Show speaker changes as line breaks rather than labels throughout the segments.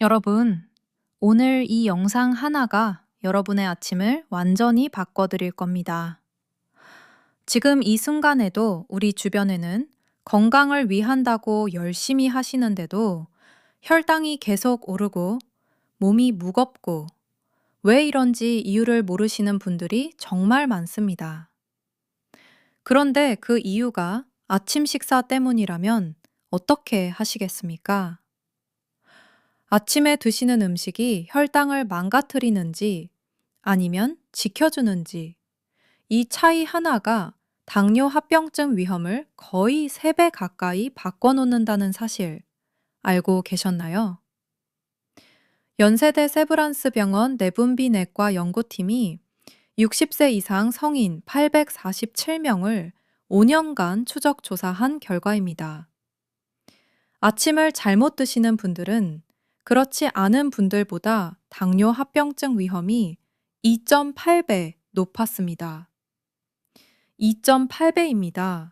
여러분, 오늘 이 영상 하나가 여러분의 아침을 완전히 바꿔드릴 겁니다. 지금 이 순간에도 우리 주변에는 건강을 위한다고 열심히 하시는데도 혈당이 계속 오르고 몸이 무겁고 왜 이런지 이유를 모르시는 분들이 정말 많습니다. 그런데 그 이유가 아침 식사 때문이라면 어떻게 하시겠습니까? 아침에 드시는 음식이 혈당을 망가뜨리는지 아니면 지켜주는지 이 차이 하나가 당뇨 합병증 위험을 거의 3배 가까이 바꿔놓는다는 사실 알고 계셨나요? 연세대 세브란스 병원 내분비내과 연구팀이 60세 이상 성인 847명을 5년간 추적 조사한 결과입니다. 아침을 잘못 드시는 분들은 그렇지 않은 분들보다 당뇨 합병증 위험이 2.8배 높았습니다. 2.8배입니다.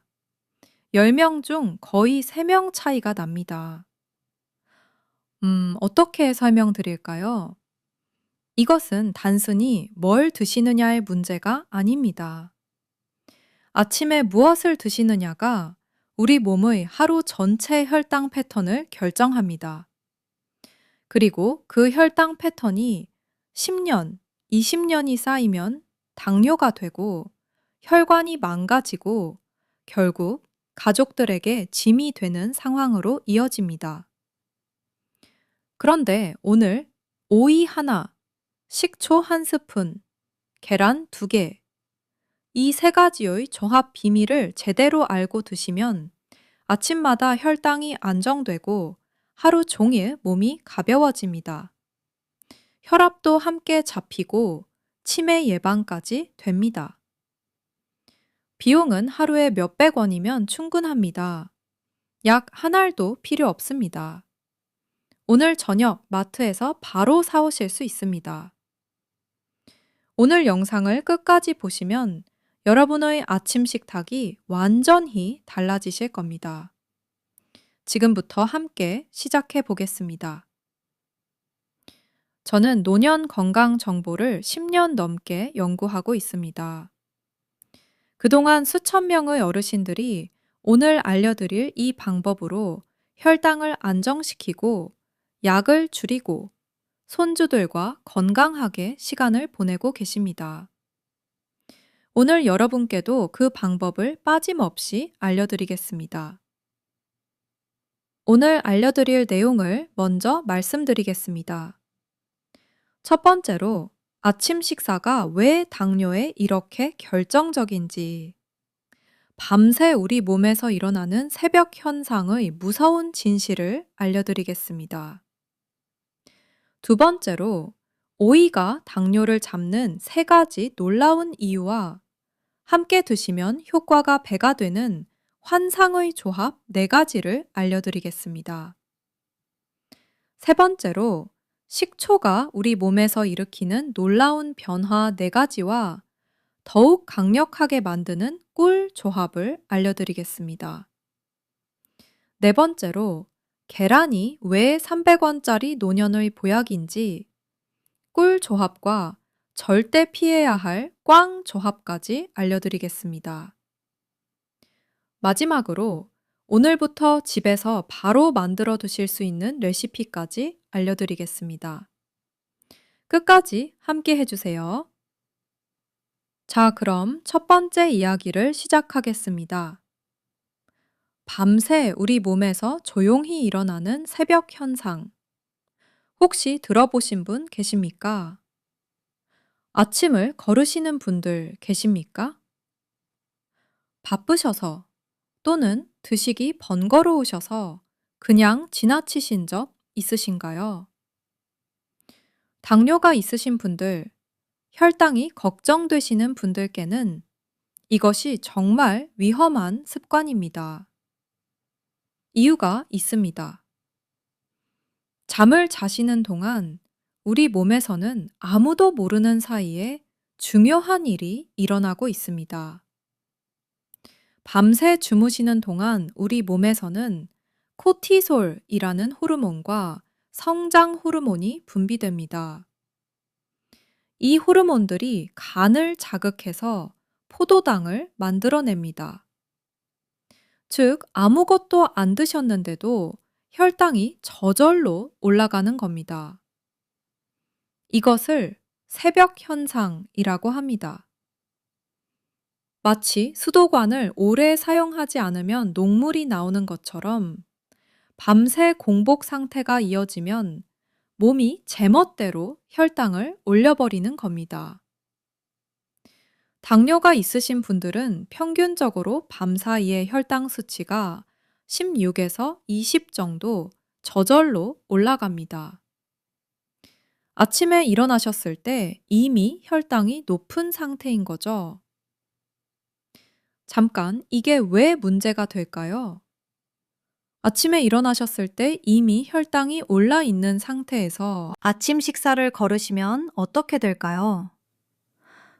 10명 중 거의 3명 차이가 납니다. 어떻게 설명드릴까요? 이것은 단순히 뭘 드시느냐의 문제가 아닙니다. 아침에 무엇을 드시느냐가 우리 몸의 하루 전체 혈당 패턴을 결정합니다. 그리고 그 혈당 패턴이 10년, 20년이 쌓이면 당뇨가 되고 혈관이 망가지고 결국 가족들에게 짐이 되는 상황으로 이어집니다. 그런데 오늘 오이 하나, 식초 한 스푼, 계란 2개, 이 3가지의 조합 비밀을 제대로 알고 드시면 아침마다 혈당이 안정되고 하루 종일 몸이 가벼워집니다. 혈압도 함께 잡히고 치매 예방까지 됩니다. 비용은 하루에 몇백 원이면 충분합니다. 약 한 알도 필요 없습니다. 오늘 저녁 마트에서 바로 사오실 수 있습니다. 오늘 영상을 끝까지 보시면 여러분의 아침 식탁이 완전히 달라지실 겁니다. 지금부터 함께 시작해 보겠습니다. 저는 노년 건강 정보를 10년 넘게 연구하고 있습니다. 그동안 수천 명의 어르신들이 오늘 알려드릴 이 방법으로 혈당을 안정시키고 약을 줄이고 손주들과 건강하게 시간을 보내고 계십니다. 오늘 여러분께도 그 방법을 빠짐없이 알려드리겠습니다. 오늘 알려드릴 내용을 먼저 말씀드리겠습니다. 첫 번째로 아침 식사가 왜 당뇨에 이렇게 결정적인지, 밤새 우리 몸에서 일어나는 새벽 현상의 무서운 진실을 알려드리겠습니다. 두 번째로 오이가 당뇨를 잡는 3가지 놀라운 이유와 함께 드시면 효과가 배가 되는 환상의 조합 4가지를 알려드리겠습니다. 세 번째로 식초가 우리 몸에서 일으키는 놀라운 변화 4가지와 더욱 강력하게 만드는 꿀 조합을 알려드리겠습니다. 네 번째로 계란이 왜 300원짜리 노년의 보약인지, 꿀 조합과 절대 피해야 할 꽝 조합까지 알려드리겠습니다. 마지막으로 오늘부터 집에서 바로 만들어 드실 수 있는 레시피까지 알려드리겠습니다. 끝까지 함께 해주세요. 자, 그럼 첫 번째 이야기를 시작하겠습니다. 밤새 우리 몸에서 조용히 일어나는 새벽 현상. 혹시 들어보신 분 계십니까? 아침을 거르시는 분들 계십니까? 바쁘셔서 또는 드시기 번거로우셔서 그냥 지나치신 적 있으신가요? 당뇨가 있으신 분들, 혈당이 걱정되시는 분들께는 이것이 정말 위험한 습관입니다. 이유가 있습니다. 잠을 자시는 동안 우리 몸에서는 아무도 모르는 사이에 중요한 일이 일어나고 있습니다. 밤새 주무시는 동안 우리 몸에서는 코티솔이라는 호르몬과 성장 호르몬이 분비됩니다. 이 호르몬들이 간을 자극해서 포도당을 만들어냅니다. 즉, 아무것도 안 드셨는데도 혈당이 저절로 올라가는 겁니다. 이것을 새벽 현상이라고 합니다. 마치 수도관을 오래 사용하지 않으면 녹물이 나오는 것처럼 밤새 공복 상태가 이어지면 몸이 제멋대로 혈당을 올려버리는 겁니다. 당뇨가 있으신 분들은 평균적으로 밤 사이에 혈당 수치가 16에서 20 정도 저절로 올라갑니다. 아침에 일어나셨을 때 이미 혈당이 높은 상태인 거죠. 잠깐, 이게 왜 문제가 될까요? 아침에 일어나셨을 때 이미 혈당이 올라 있는 상태에서
아침 식사를 거르시면 어떻게 될까요?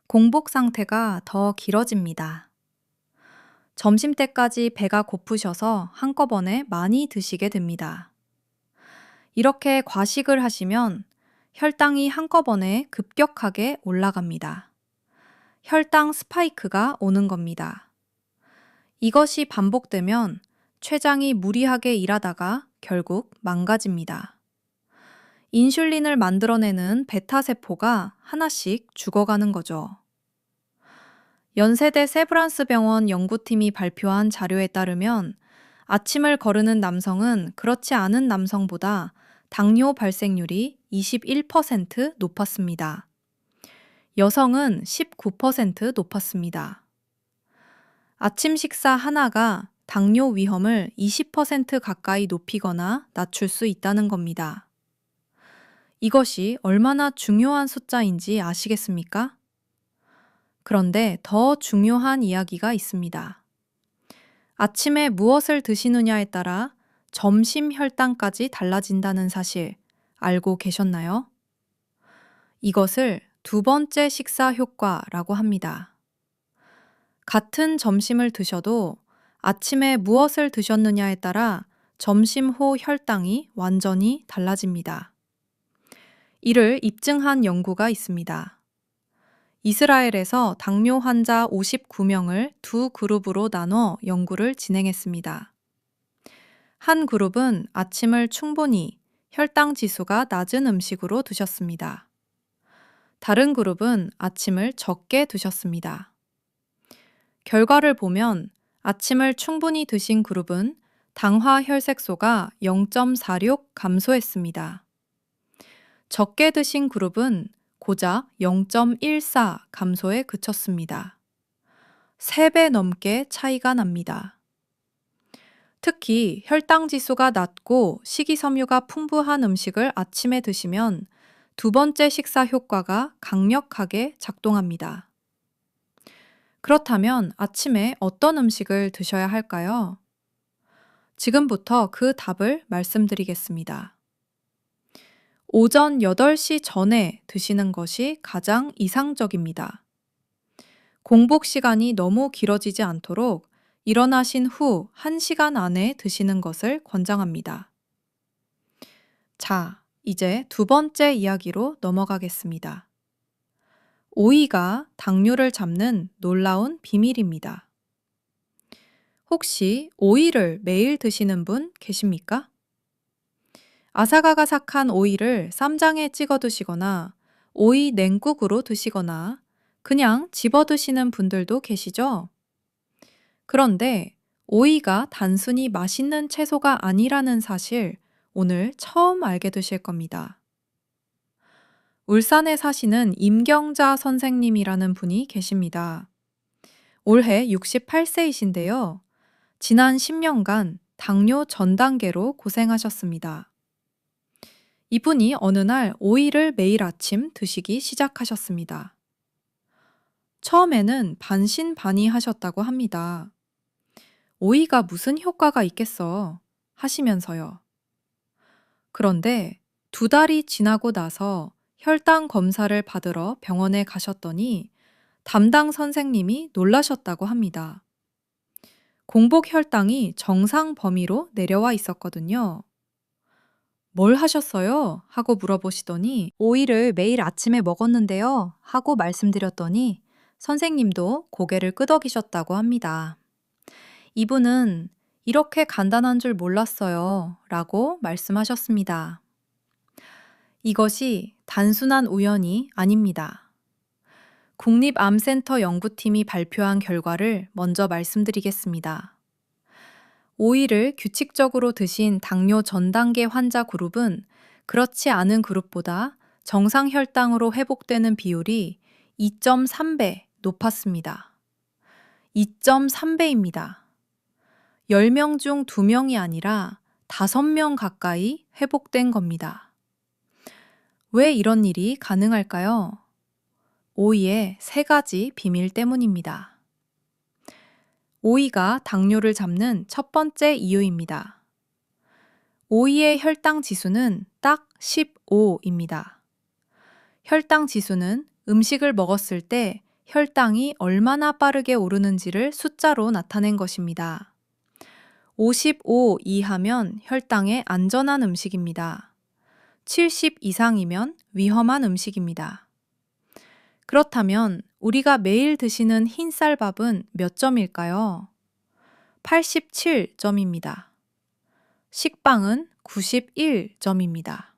공복 상태가 더 길어집니다. 점심때까지 배가 고프셔서 한꺼번에 많이 드시게 됩니다. 이렇게 과식을 하시면 혈당이 한꺼번에 급격하게 올라갑니다. 혈당 스파이크가 오는 겁니다. 이것이 반복되면 췌장이 무리하게 일하다가 결국 망가집니다. 인슐린을 만들어내는 베타세포가 하나씩 죽어가는 거죠. 연세대 세브란스 병원 연구팀이 발표한 자료에 따르면 아침을 거르는 남성은 그렇지 않은 남성보다 당뇨 발생률이 21% 높았습니다. 여성은 19% 높았습니다. 아침 식사 하나가 당뇨 위험을 20% 가까이 높이거나 낮출 수 있다는 겁니다. 이것이 얼마나 중요한 숫자인지 아시겠습니까? 그런데 더 중요한 이야기가 있습니다. 아침에 무엇을 드시느냐에 따라 점심 혈당까지 달라진다는 사실 알고 계셨나요? 이것을 두 번째 식사 효과라고 합니다. 같은 점심을 드셔도 아침에 무엇을 드셨느냐에 따라 점심 후 혈당이 완전히 달라집니다. 이를 입증한 연구가 있습니다. 이스라엘에서 당뇨 환자 59명을 두 그룹으로 나눠 연구를 진행했습니다. 한 그룹은 아침을 충분히 혈당 지수가 낮은 음식으로 드셨습니다. 다른 그룹은 아침을 적게 드셨습니다. 결과를 보면 아침을 충분히 드신 그룹은 당화 혈색소가 0.46 감소했습니다. 적게 드신 그룹은 고작 0.14 감소에 그쳤습니다. 3배 넘게 차이가 납니다. 특히 혈당 지수가 낮고 식이섬유가 풍부한 음식을 아침에 드시면 두 번째 식사 효과가 강력하게 작동합니다. 그렇다면 아침에 어떤 음식을 드셔야 할까요? 지금부터 그 답을 말씀드리겠습니다. 오전 8시 전에 드시는 것이 가장 이상적입니다. 공복 시간이 너무 길어지지 않도록 일어나신 후 1시간 안에 드시는 것을 권장합니다. 자, 이제 두 번째 이야기로 넘어가겠습니다. 오이가 당뇨를 잡는 놀라운 비밀입니다. 혹시 오이를 매일 드시는 분 계십니까? 아삭아삭한 오이를 쌈장에 찍어 드시거나 오이 냉국으로 드시거나 그냥 집어 드시는 분들도 계시죠? 그런데 오이가 단순히 맛있는 채소가 아니라는 사실 오늘 처음 알게 되실 겁니다. 울산에 사시는 임경자 선생님이라는 분이 계십니다. 올해 68세이신데요. 지난 10년간 당뇨 전 단계로 고생하셨습니다. 이분이 어느 날 오이를 매일 아침 드시기 시작하셨습니다. 처음에는 반신반의하셨다고 합니다. 오이가 무슨 효과가 있겠어 하시면서요. 그런데 2달이 지나고 나서 혈당 검사를 받으러 병원에 가셨더니 담당 선생님이 놀라셨다고 합니다. 공복 혈당이 정상 범위로 내려와 있었거든요. 뭘 하셨어요? 하고 물어보시더니 오이를 매일 아침에 먹었는데요. 하고 말씀드렸더니 선생님도 고개를 끄덕이셨다고 합니다. 이분은 이렇게 간단한 줄 몰랐어요. 라고 말씀하셨습니다. 이것이 단순한 우연이 아닙니다. 국립암센터 연구팀이 발표한 결과를 먼저 말씀드리겠습니다. 오이를 규칙적으로 드신 당뇨 전 단계 환자 그룹은 그렇지 않은 그룹보다 정상 혈당으로 회복되는 비율이 2.3배 높았습니다. 2.3배입니다. 10명 중 2명이 아니라 5명 가까이 회복된 겁니다. 왜 이런 일이 가능할까요? 오이의 3가지 비밀 때문입니다. 오이가 당뇨를 잡는 첫 번째 이유입니다. 오이의 혈당 지수는 딱 15입니다. 혈당 지수는 음식을 먹었을 때 혈당이 얼마나 빠르게 오르는지를 숫자로 나타낸 것입니다. 55 이하면 혈당에 안전한 음식입니다. 70 이상이면 위험한 음식입니다. 그렇다면 우리가 매일 드시는 흰쌀밥은 몇 점일까요? 87점입니다. 식빵은 91점입니다.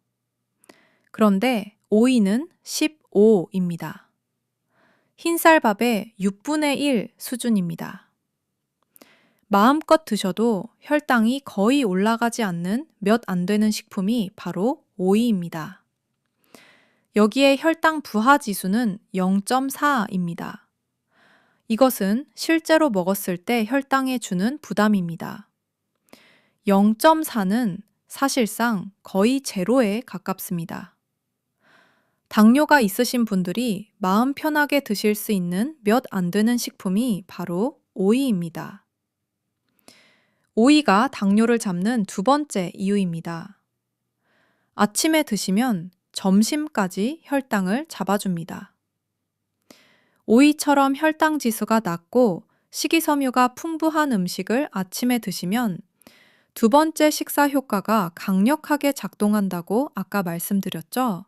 그런데 오이는 15입니다. 흰쌀밥의 6분의 1 수준입니다. 마음껏 드셔도 혈당이 거의 올라가지 않는 몇 안 되는 식품이 바로 오이입니다. 여기에 혈당 부하 지수는 0.4입니다. 이것은 실제로 먹었을 때 혈당에 주는 부담입니다. 0.4는 사실상 거의 제로에 가깝습니다. 당뇨가 있으신 분들이 마음 편하게 드실 수 있는 몇 안 되는 식품이 바로 오이입니다. 오이가 당뇨를 잡는 두 번째 이유입니다. 아침에 드시면 점심까지 혈당을 잡아줍니다. 오이처럼 혈당 지수가 낮고 식이섬유가 풍부한 음식을 아침에 드시면 두 번째 식사 효과가 강력하게 작동한다고 아까 말씀드렸죠?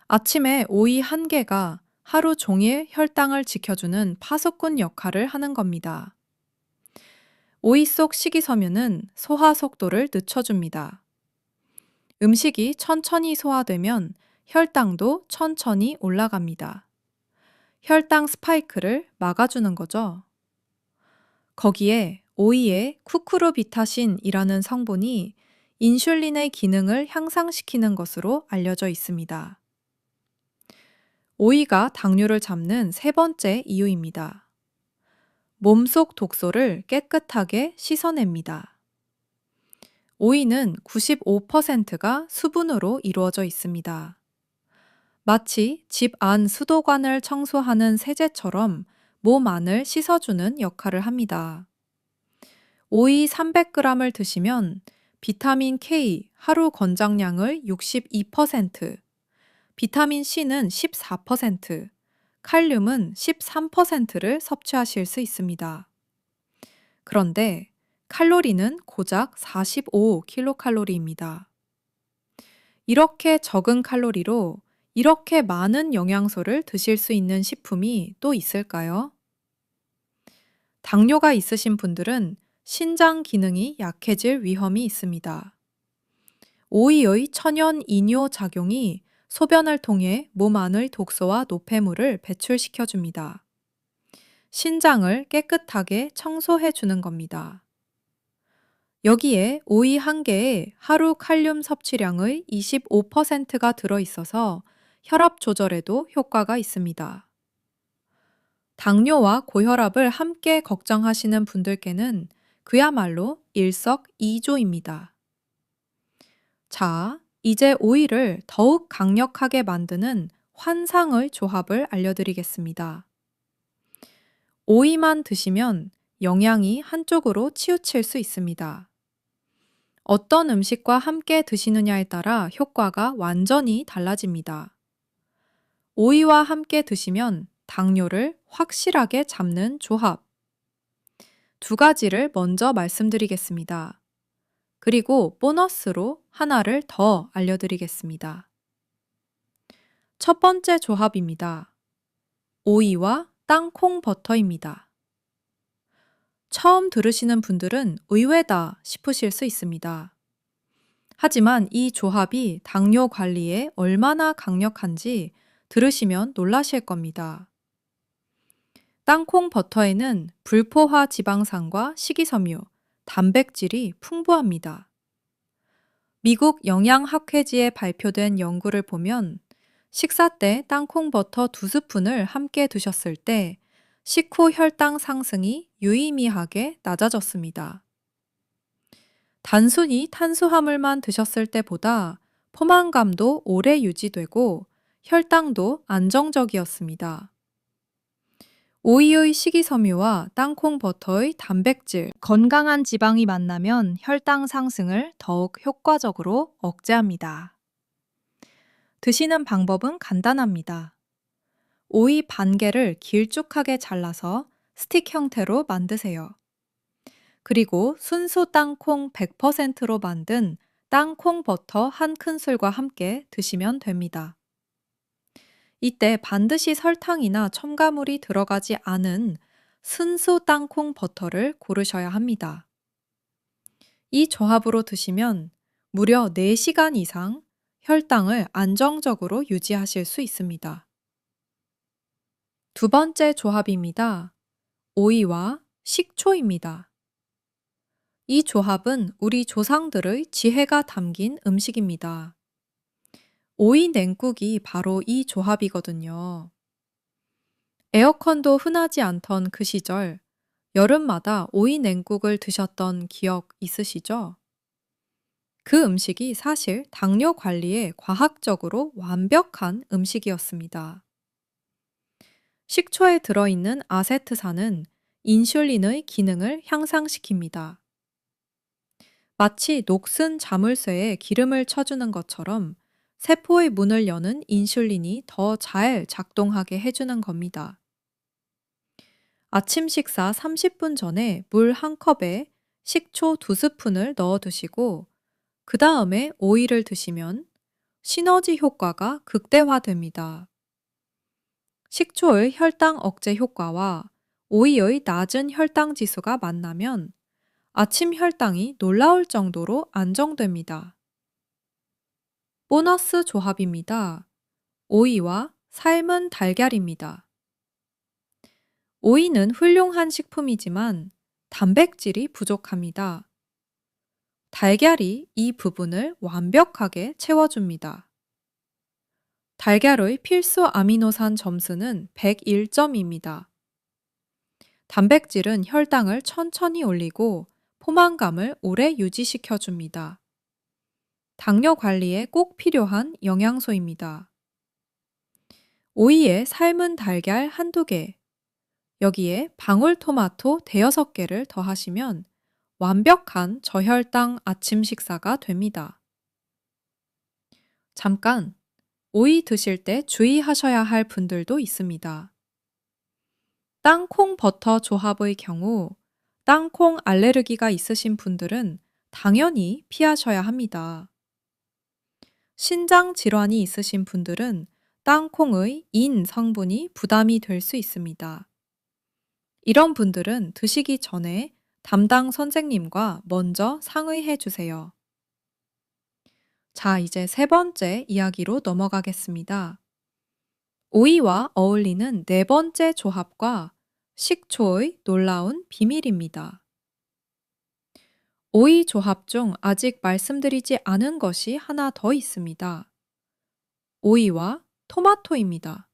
아침에 오이 한 개가 하루 종일 혈당을 지켜주는 파수꾼 역할을 하는 겁니다. 오이 속 식이섬유는 소화 속도를 늦춰줍니다. 음식이 천천히 소화되면 혈당도 천천히 올라갑니다. 혈당 스파이크를 막아주는 거죠. 거기에 오이에 쿠쿠르비타신이라는 성분이 인슐린의 기능을 향상시키는 것으로 알려져 있습니다. 오이가 당뇨를 잡는 세 번째 이유입니다. 몸속 독소를 깨끗하게 씻어냅니다. 오이는 95%가 수분으로 이루어져 있습니다. 마치 집 안 수도관을 청소하는 세제처럼 몸 안을 씻어주는 역할을 합니다. 오이 300g을 드시면 비타민 K 하루 권장량을 62%, 비타민 C는 14%, 칼륨은 13%를 섭취하실 수 있습니다. 그런데 칼로리는 고작 45kcal입니다. 이렇게 적은 칼로리로 이렇게 많은 영양소를 드실 수 있는 식품이 또 있을까요? 당뇨가 있으신 분들은 신장 기능이 약해질 위험이 있습니다. 오이의 천연 이뇨 작용이 소변을 통해 몸 안의 독소와 노폐물을 배출시켜줍니다. 신장을 깨끗하게 청소해 주는 겁니다. 여기에 오이 한 개에 하루 칼륨 섭취량의 25%가 들어있어서 혈압 조절에도 효과가 있습니다. 당뇨와 고혈압을 함께 걱정하시는 분들께는 그야말로 일석이조입니다. 자, 이제 오이를 더욱 강력하게 만드는 환상의 조합을 알려드리겠습니다. 오이만 드시면 영양이 한쪽으로 치우칠 수 있습니다. 어떤 음식과 함께 드시느냐에 따라 효과가 완전히 달라집니다. 오이와 함께 드시면 당뇨를 확실하게 잡는 조합. 두 가지를 먼저 말씀드리겠습니다. 그리고 보너스로 하나를 더 알려드리겠습니다. 첫 번째 조합입니다. 오이와 땅콩 버터입니다. 처음 들으시는 분들은 의외다 싶으실 수 있습니다. 하지만 이 조합이 당뇨 관리에 얼마나 강력한지 들으시면 놀라실 겁니다. 땅콩 버터에는 불포화 지방산과 식이섬유, 단백질이 풍부합니다. 미국 영양학회지에 발표된 연구를 보면 식사 때 땅콩 버터 2스푼을 함께 드셨을 때 식후 혈당 상승이 유의미하게 낮아졌습니다. 단순히 탄수화물만 드셨을 때보다 포만감도 오래 유지되고 혈당도 안정적이었습니다. 오이의 식이섬유와 땅콩 버터의 단백질, 건강한 지방이 만나면 혈당 상승을 더욱 효과적으로 억제합니다. 드시는 방법은 간단합니다. 오이 반 개를 길쭉하게 잘라서 스틱 형태로 만드세요. 그리고 순수 땅콩 100%로 만든 땅콩 버터 한 큰술과 함께 드시면 됩니다. 이때 반드시 설탕이나 첨가물이 들어가지 않은 순수 땅콩 버터를 고르셔야 합니다. 이 조합으로 드시면 무려 4시간 이상 혈당을 안정적으로 유지하실 수 있습니다. 두 번째 조합입니다. 오이와 식초입니다. 이 조합은 우리 조상들의 지혜가 담긴 음식입니다. 오이 냉국이 바로 이 조합이거든요. 에어컨도 흔하지 않던 그 시절, 여름마다 오이 냉국을 드셨던 기억 있으시죠? 그 음식이 사실 당뇨 관리에 과학적으로 완벽한 음식이었습니다. 식초에 들어있는 아세트산은 인슐린의 기능을 향상시킵니다. 마치 녹슨 자물쇠에 기름을 쳐주는 것처럼 세포의 문을 여는 인슐린이 더 잘 작동하게 해주는 겁니다. 아침 식사 30분 전에 물 한 컵에 식초 2스푼을 넣어 두시고 그 다음에 오이를 드시면 시너지 효과가 극대화됩니다. 식초의 혈당 억제 효과와 오이의 낮은 혈당 지수가 만나면 아침 혈당이 놀라울 정도로 안정됩니다. 보너스 조합입니다. 오이와 삶은 달걀입니다. 오이는 훌륭한 식품이지만 단백질이 부족합니다. 달걀이 이 부분을 완벽하게 채워줍니다. 달걀의 필수 아미노산 점수는 101점입니다. 단백질은 혈당을 천천히 올리고 포만감을 오래 유지시켜줍니다. 당뇨 관리에 꼭 필요한 영양소입니다. 오이에 삶은 달걀 한두 개, 여기에 방울토마토 대여섯 개를 더하시면 완벽한 저혈당 아침 식사가 됩니다. 잠깐, 오이 드실 때 주의하셔야 할 분들도 있습니다. 땅콩 버터 조합의 경우 땅콩 알레르기가 있으신 분들은 당연히 피하셔야 합니다. 신장 질환이 있으신 분들은 땅콩의 인 성분이 부담이 될 수 있습니다. 이런 분들은 드시기 전에 담당 선생님과 먼저 상의해 주세요. 자, 이제 세 번째 이야기로 넘어가겠습니다. 오이와 어울리는 네 번째 조합과 식초의 놀라운 비밀입니다. 오이 조합 중 아직 말씀드리지 않은 것이 하나 더 있습니다. 오이와 토마토입니다.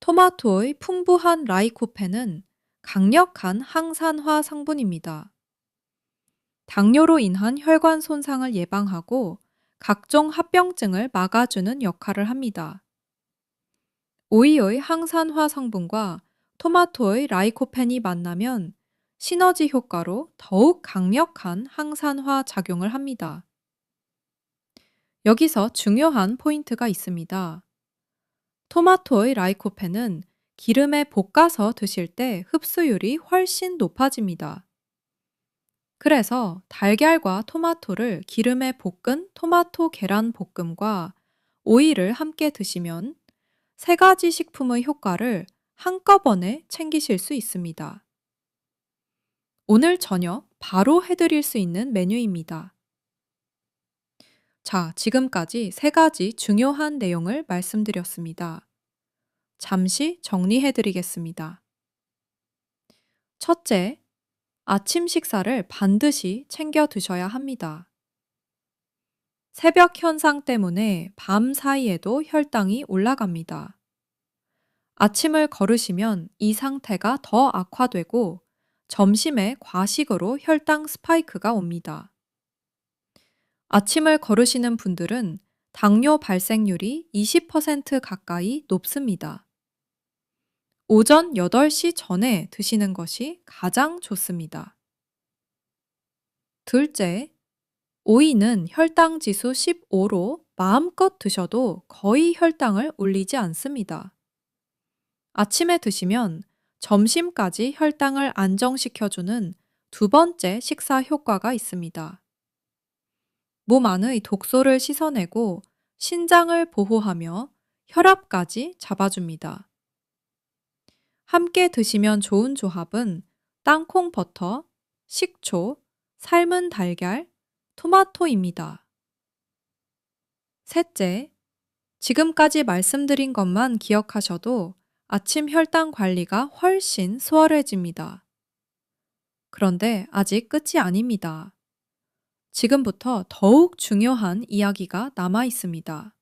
토마토의 풍부한 라이코펜은 강력한 항산화 성분입니다. 당뇨로 인한 혈관 손상을 예방하고 각종 합병증을 막아주는 역할을 합니다. 오이의 항산화 성분과 토마토의 라이코펜이 만나면 시너지 효과로 더욱 강력한 항산화 작용을 합니다. 여기서 중요한 포인트가 있습니다. 토마토의 라이코펜은 기름에 볶아서 드실 때 흡수율이 훨씬 높아집니다. 그래서 달걀과 토마토를 기름에 볶은 토마토 계란 볶음과 오이를 함께 드시면 세 가지 식품의 효과를 한꺼번에 챙기실 수 있습니다. 오늘 저녁 바로 해드릴 수 있는 메뉴입니다. 자, 지금까지 세 가지 중요한 내용을 말씀드렸습니다. 잠시 정리해 드리겠습니다. 첫째, 아침 식사를 반드시 챙겨 드셔야 합니다. 새벽 현상 때문에 밤 사이에도 혈당이 올라갑니다. 아침을 거르시면 이 상태가 더 악화되고 점심에 과식으로 혈당 스파이크가 옵니다. 아침을 거르시는 분들은 당뇨 발생률이 20% 가까이 높습니다. 오전 8시 전에 드시는 것이 가장 좋습니다. 둘째, 오이는 혈당 지수 15로 마음껏 드셔도 거의 혈당을 올리지 않습니다. 아침에 드시면 점심까지 혈당을 안정시켜주는 두 번째 식사 효과가 있습니다. 몸 안의 독소를 씻어내고 신장을 보호하며 혈압까지 잡아줍니다. 함께 드시면 좋은 조합은 땅콩 버터, 식초, 삶은 달걀, 토마토입니다. 셋째, 지금까지 말씀드린 것만 기억하셔도 아침 혈당 관리가 훨씬 수월해집니다. 그런데 아직 끝이 아닙니다. 지금부터 더욱 중요한 이야기가 남아 있습니다.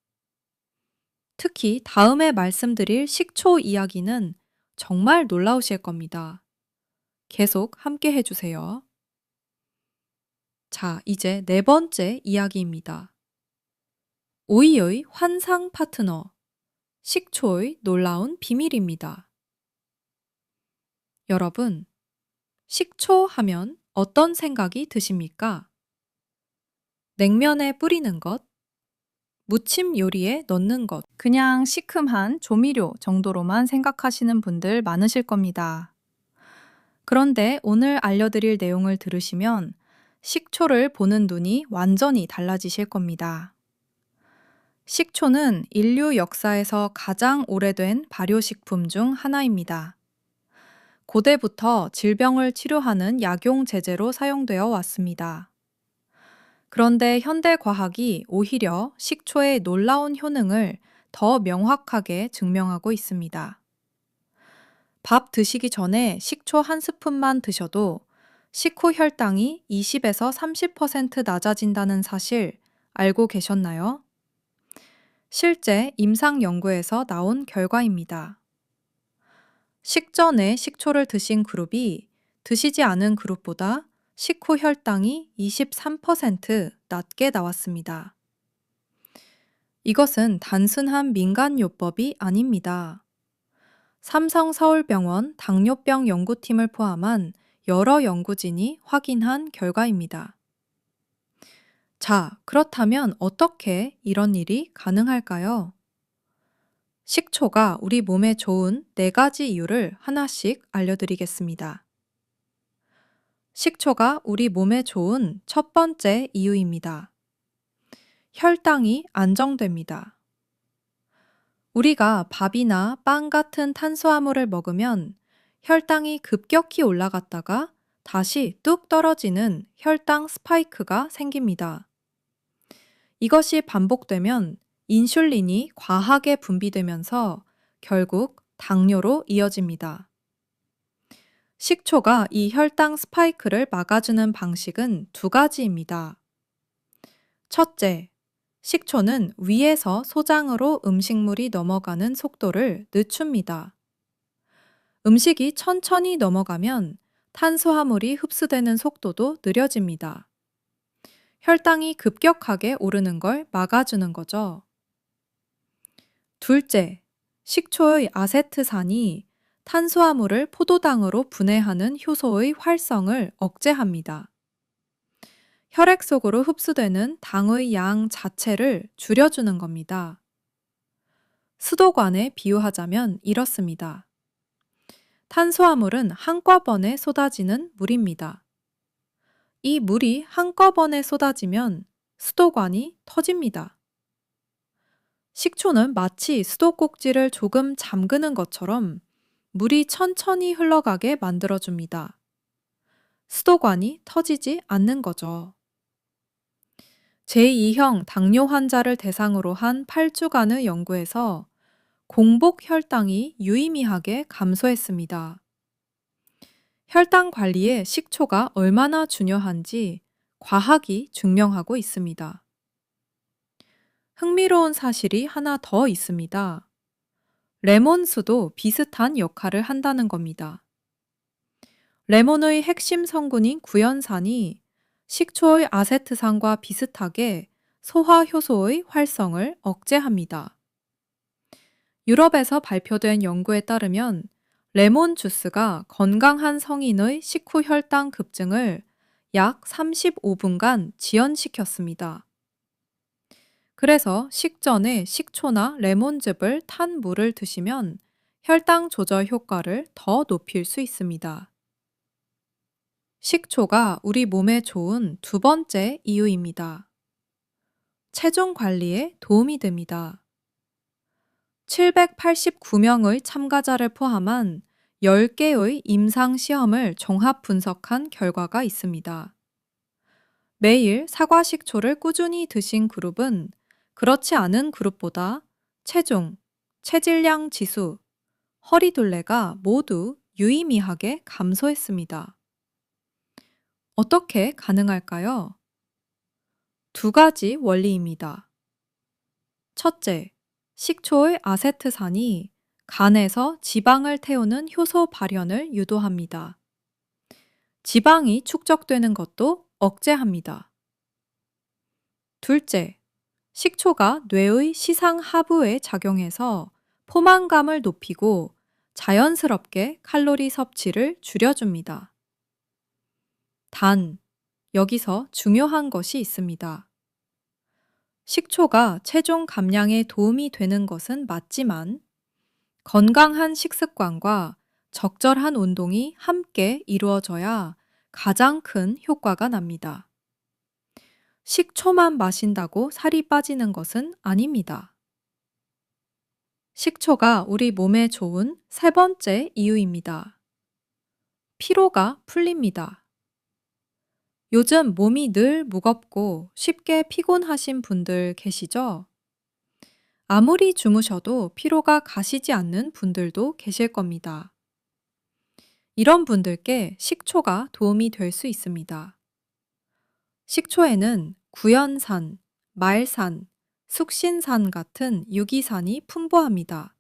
특히 다음에 말씀드릴 식초 이야기는 정말 놀라우실 겁니다. 계속 함께 해주세요. 자, 이제 네 번째 이야기입니다. 오이의 환상 파트너, 식초의 놀라운 비밀입니다. 여러분, 식초 하면 어떤 생각이 드십니까? 냉면에 뿌리는 것, 무침 요리에 넣는 것,
그냥 시큼한 조미료 정도로만 생각하시는 분들 많으실 겁니다. 그런데 오늘 알려드릴 내용을 들으시면 식초를 보는 눈이 완전히 달라지실 겁니다. 식초는 인류 역사에서 가장 오래된 발효식품 중 하나입니다. 고대부터 질병을 치료하는 약용 제제로 사용되어 왔습니다. 그런데 현대 과학이 오히려 식초의 놀라운 효능을 더 명확하게 증명하고 있습니다. 밥 드시기 전에 식초 한 스푼만 드셔도 식후 혈당이 20에서 30% 낮아진다는 사실 알고 계셨나요? 실제 임상 연구에서 나온 결과입니다. 식전에 식초를 드신 그룹이 드시지 않은 그룹보다 식후 혈당이 23% 낮게 나왔습니다. 이것은 단순한 민간요법이 아닙니다. 삼성서울병원 당뇨병 연구팀을 포함한 여러 연구진이 확인한 결과입니다. 자, 그렇다면 어떻게 이런 일이 가능할까요? 식초가 우리 몸에 좋은 네 가지 이유를 하나씩 알려드리겠습니다. 식초가 우리 몸에 좋은 첫 번째 이유입니다. 혈당이 안정됩니다. 우리가 밥이나 빵 같은 탄수화물을 먹으면 혈당이 급격히 올라갔다가 다시 뚝 떨어지는 혈당 스파이크가 생깁니다. 이것이 반복되면 인슐린이 과하게 분비되면서 결국 당뇨로 이어집니다. 식초가 이 혈당 스파이크를 막아주는 방식은 두 가지입니다. 첫째, 식초는 위에서 소장으로 음식물이 넘어가는 속도를 늦춥니다. 음식이 천천히 넘어가면 탄수화물이 흡수되는 속도도 느려집니다. 혈당이 급격하게 오르는 걸 막아주는 거죠. 둘째, 식초의 아세트산이 탄수화물을 포도당으로 분해하는 효소의 활성을 억제합니다. 혈액 속으로 흡수되는 당의 양 자체를 줄여주는 겁니다. 수도관에 비유하자면 이렇습니다. 탄수화물은 한꺼번에 쏟아지는 물입니다.
이 물이 한꺼번에 쏟아지면 수도관이 터집니다. 식초는 마치 수도꼭지를 조금 잠그는 것처럼 물이 천천히 흘러가게 만들어줍니다. 수도관이 터지지 않는 거죠. 제2형 당뇨 환자를 대상으로 한 8주간의 연구에서 공복 혈당이 유의미하게 감소했습니다. 혈당 관리에 식초가 얼마나 중요한지 과학이 증명하고 있습니다. 흥미로운 사실이 하나 더 있습니다. 레몬수도 비슷한 역할을 한다는 겁니다. 레몬의 핵심 성분인 구연산이 식초의 아세트산과 비슷하게 소화효소의 활성을 억제합니다. 유럽에서 발표된 연구에 따르면 레몬 주스가 건강한 성인의 식후 혈당 급증을 약 35분간 지연시켰습니다. 그래서 식전에 식초나 레몬즙을 탄 물을 드시면 혈당 조절 효과를 더 높일 수 있습니다. 식초가 우리 몸에 좋은 두 번째 이유입니다. 체중 관리에 도움이 됩니다. 789명의 참가자를 포함한 10개의 임상 시험을 종합 분석한 결과가 있습니다. 매일 사과 식초를 꾸준히 드신 그룹은 그렇지 않은 그룹보다 체중, 체질량 지수, 허리둘레가 모두 유의미하게 감소했습니다. 어떻게 가능할까요? 두 가지 원리입니다. 첫째, 식초의 아세트산이 간에서 지방을 태우는 효소 발현을 유도합니다. 지방이 축적되는 것도 억제합니다. 둘째, 식초가 뇌의 시상 하부에 작용해서 포만감을 높이고 자연스럽게 칼로리 섭취를 줄여줍니다. 단, 여기서 중요한 것이 있습니다. 식초가 체중 감량에 도움이 되는 것은 맞지만 건강한 식습관과 적절한 운동이 함께 이루어져야 가장 큰 효과가 납니다. 식초만 마신다고 살이 빠지는 것은 아닙니다. 식초가 우리 몸에 좋은 세 번째 이유입니다. 피로가 풀립니다. 요즘 몸이 늘 무겁고 쉽게 피곤하신 분들 계시죠? 아무리 주무셔도 피로가 가시지 않는 분들도 계실 겁니다. 이런 분들께 식초가 도움이 될 수 있습니다. 식초에는 구연산, 말산, 숙신산 같은 유기산이 풍부합니다.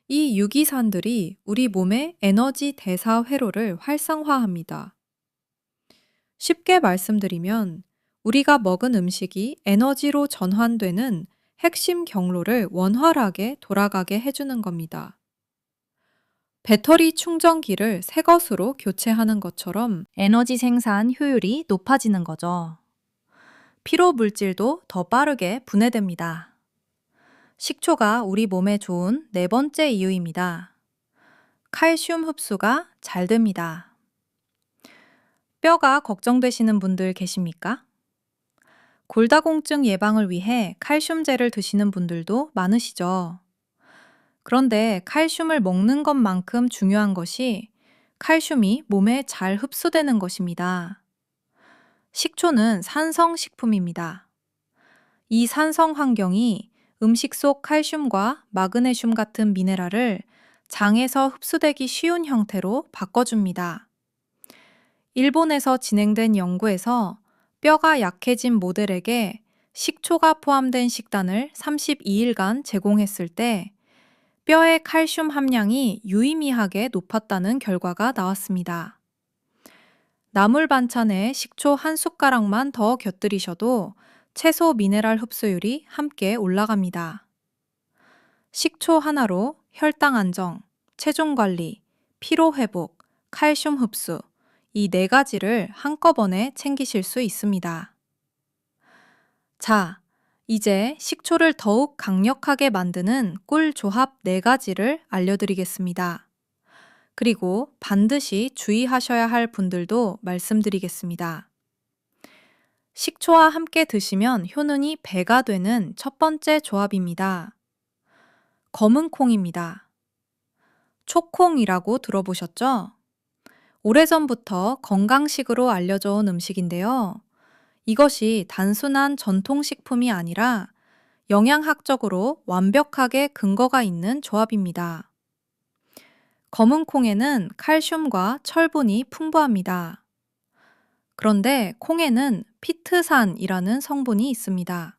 이 유기산들이 우리 몸의 에너지 대사 회로를 활성화합니다. 쉽게 말씀드리면 우리가 먹은 음식이 에너지로 전환되는 핵심 경로를 원활하게 돌아가게 해주는 겁니다. 배터리 충전기를 새 것으로 교체하는 것처럼
에너지 생산 효율이 높아지는 거죠. 피로 물질도 더 빠르게 분해됩니다. 식초가 우리 몸에 좋은 네 번째 이유입니다. 칼슘 흡수가 잘 됩니다. 뼈가 걱정되시는 분들 계십니까? 골다공증 예방을 위해 칼슘제를 드시는 분들도 많으시죠. 그런데 칼슘을 먹는 것만큼 중요한 것이 칼슘이 몸에 잘 흡수되는 것입니다. 식초는 산성 식품입니다. 이 산성 환경이 음식 속 칼슘과 마그네슘 같은 미네랄을 장에서 흡수되기 쉬운 형태로 바꿔줍니다. 일본에서 진행된 연구에서 뼈가 약해진 모델에게 식초가 포함된 식단을 32일간 제공했을 때 뼈의 칼슘 함량이 유의미하게 높았다는 결과가 나왔습니다. 나물 반찬에 식초 한 숟가락만 더 곁들이셔도 채소 미네랄 흡수율이 함께 올라갑니다. 식초 하나로 혈당 안정, 체중 관리, 피로 회복, 칼슘 흡수, 이 네 가지를 한꺼번에 챙기실 수 있습니다. 자, 이제 식초를 더욱 강력하게 만드는 꿀 조합 4가지를 알려드리겠습니다.
그리고 반드시 주의하셔야 할 분들도 말씀드리겠습니다. 식초와 함께 드시면 효능이 배가 되는 첫 번째 조합입니다. 검은 콩입니다. 초콩이라고 들어보셨죠? 오래전부터 건강식으로 알려져 온 음식인데요. 이것이 단순한 전통식품이 아니라 영양학적으로 완벽하게 근거가 있는 조합입니다. 검은 콩에는 칼슘과 철분이 풍부합니다. 그런데 콩에는 피트산이라는 성분이 있습니다.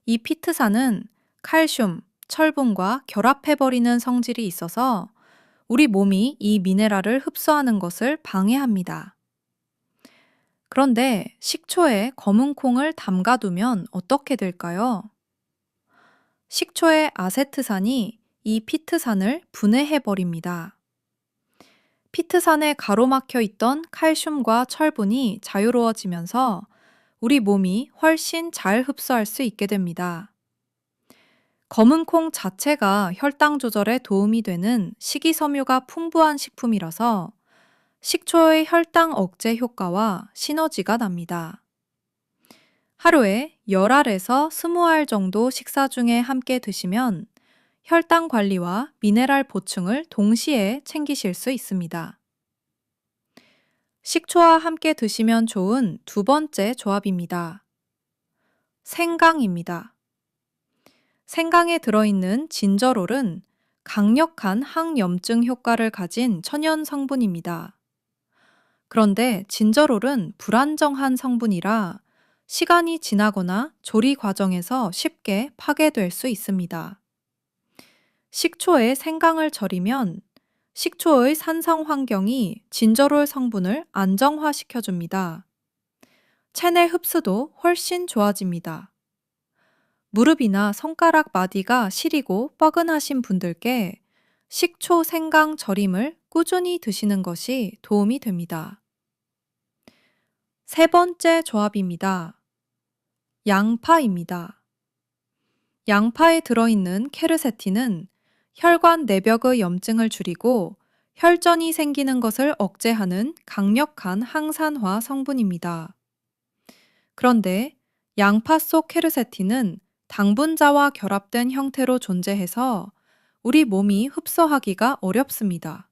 이 피트산은 칼슘, 철분과 결합해버리는 성질이 있어서 우리 몸이 이 미네랄을 흡수하는 것을 방해합니다. 그런데 식초에 검은 콩을 담가두면 어떻게 될까요? 식초의 아세트산이 이 피트산을 분해해버립니다. 피트산에 가로막혀 있던 칼슘과 철분이 자유로워지면서 우리 몸이 훨씬 잘 흡수할 수 있게 됩니다. 검은 콩 자체가 혈당 조절에 도움이 되는 식이섬유가 풍부한 식품이라서 식초의 혈당 억제 효과와 시너지가 납니다. 하루에 10알에서 20알 정도 식사 중에 함께 드시면 혈당 관리와 미네랄 보충을 동시에 챙기실 수 있습니다. 식초와 함께 드시면 좋은 두 번째 조합입니다. 생강입니다. 생강에 들어있는 진저롤은 강력한 항염증 효과를 가진 천연 성분입니다. 그런데 진저롤은 불안정한 성분이라 시간이 지나거나 조리 과정에서 쉽게 파괴될 수 있습니다. 식초에 생강을 절이면 식초의 산성 환경이 진저롤 성분을 안정화시켜줍니다. 체내 흡수도 훨씬 좋아집니다. 무릎이나 손가락 마디가 시리고 뻐근하신 분들께 식초 생강 절임을 꾸준히 드시는 것이 도움이 됩니다. 세 번째 조합입니다. 양파입니다. 양파에 들어있는 케르세틴은 혈관 내벽의 염증을 줄이고 혈전이 생기는 것을 억제하는 강력한 항산화 성분입니다. 그런데 양파 속 케르세틴은 당분자와 결합된 형태로 존재해서 우리 몸이 흡수하기가 어렵습니다.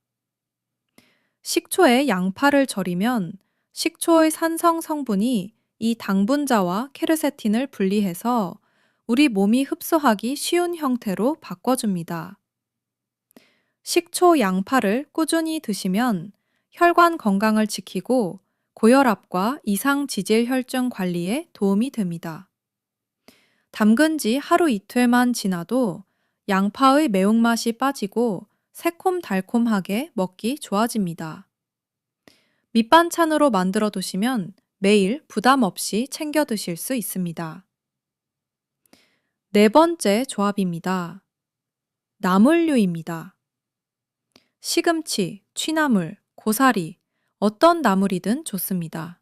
식초에 양파를 절이면 식초의 산성 성분이 이 당분자와 케르세틴을 분리해서 우리 몸이 흡수하기 쉬운 형태로 바꿔줍니다. 식초 양파를 꾸준히 드시면 혈관 건강을 지키고 고혈압과 이상 지질 혈증 관리에 도움이 됩니다. 담근 지 하루 이틀만 지나도 양파의 매운맛이 빠지고 새콤달콤하게 먹기 좋아집니다. 밑반찬으로 만들어 두시면 매일 부담 없이 챙겨 드실 수 있습니다. 네 번째 조합입니다. 나물류입니다. 시금치, 취나물, 고사리, 어떤 나물이든 좋습니다.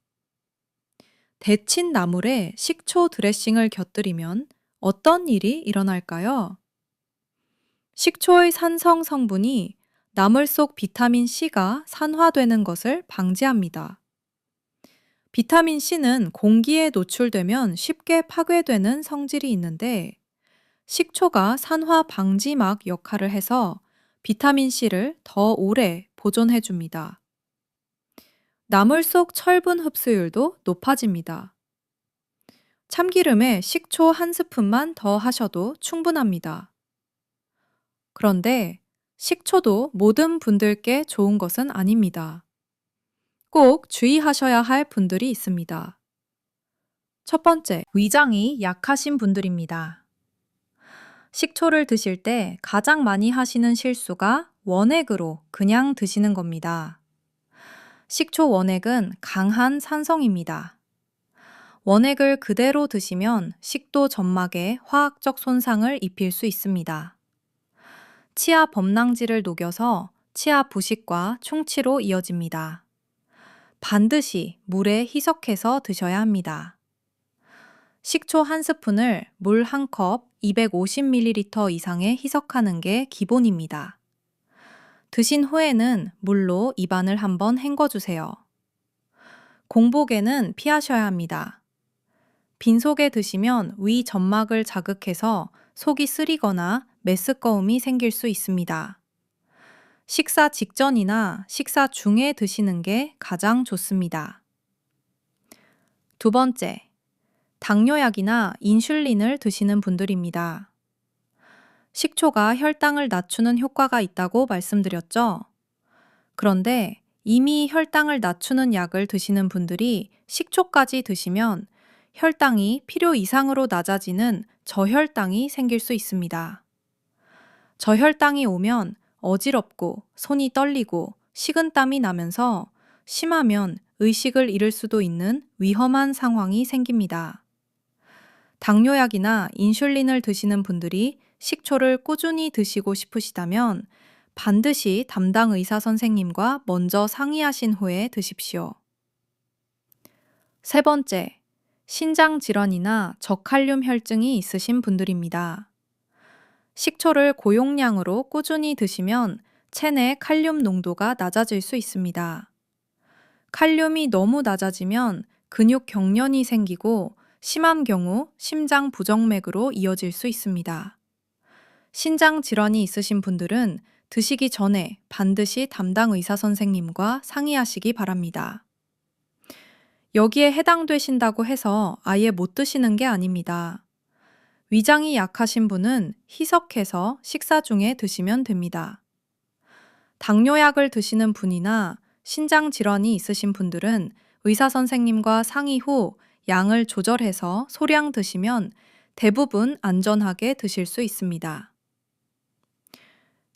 데친 나물에 식초 드레싱을 곁들이면 어떤 일이 일어날까요? 식초의 산성 성분이 나물 속 비타민 C가 산화되는 것을 방지합니다. 비타민 C는 공기에 노출되면 쉽게 파괴되는 성질이 있는데 식초가 산화 방지막 역할을 해서 비타민 C를 더 오래 보존해 줍니다. 나물 속 철분 흡수율도 높아집니다. 참기름에 식초 한 스푼만 더 하셔도 충분합니다. 그런데 식초도 모든 분들께 좋은 것은 아닙니다. 꼭 주의하셔야 할 분들이 있습니다. 첫 번째, 위장이 약하신 분들입니다. 식초를 드실 때 가장 많이 하시는 실수가 원액으로 그냥 드시는 겁니다. 식초 원액은 강한 산성입니다. 원액을 그대로 드시면 식도 점막에 화학적 손상을 입힐 수 있습니다. 치아 범랑질을 녹여서 치아 부식과 충치로 이어집니다. 반드시 물에 희석해서 드셔야 합니다. 식초 한 스푼을 물 한 컵 250ml 이상에 희석하는 게 기본입니다. 드신 후에는 물로 입안을 한번 헹궈주세요. 공복에는 피하셔야 합니다. 빈속에 드시면 위 점막을 자극해서 속이 쓰리거나 메스꺼움이 생길 수 있습니다. 식사 직전이나 식사 중에 드시는 게 가장 좋습니다. 두 번째, 당뇨약이나 인슐린을 드시는 분들입니다. 식초가 혈당을 낮추는 효과가 있다고 말씀드렸죠? 그런데 이미 혈당을 낮추는 약을 드시는 분들이 식초까지 드시면 혈당이 필요 이상으로 낮아지는 저혈당이 생길 수 있습니다. 저혈당이 오면 어지럽고 손이 떨리고 식은땀이 나면서 심하면 의식을 잃을 수도 있는 위험한 상황이 생깁니다. 당뇨약이나 인슐린을 드시는 분들이 식초를 꾸준히 드시고 싶으시다면 반드시 담당 의사 선생님과 먼저 상의하신 후에 드십시오. 세 번째, 신장 질환이나 저칼륨 혈증이 있으신 분들입니다. 식초를 고용량으로 꾸준히 드시면 체내 칼륨 농도가 낮아질 수 있습니다. 칼륨이 너무 낮아지면 근육 경련이 생기고 심한 경우 심장 부정맥으로 이어질 수 있습니다. 신장 질환이 있으신 분들은 드시기 전에 반드시 담당 의사 선생님과 상의하시기 바랍니다. 여기에 해당되신다고 해서 아예 못 드시는 게 아닙니다. 위장이 약하신 분은 희석해서 식사 중에 드시면 됩니다. 당뇨약을 드시는 분이나 신장 질환이 있으신 분들은 의사 선생님과 상의 후 양을 조절해서 소량 드시면 대부분 안전하게 드실 수 있습니다.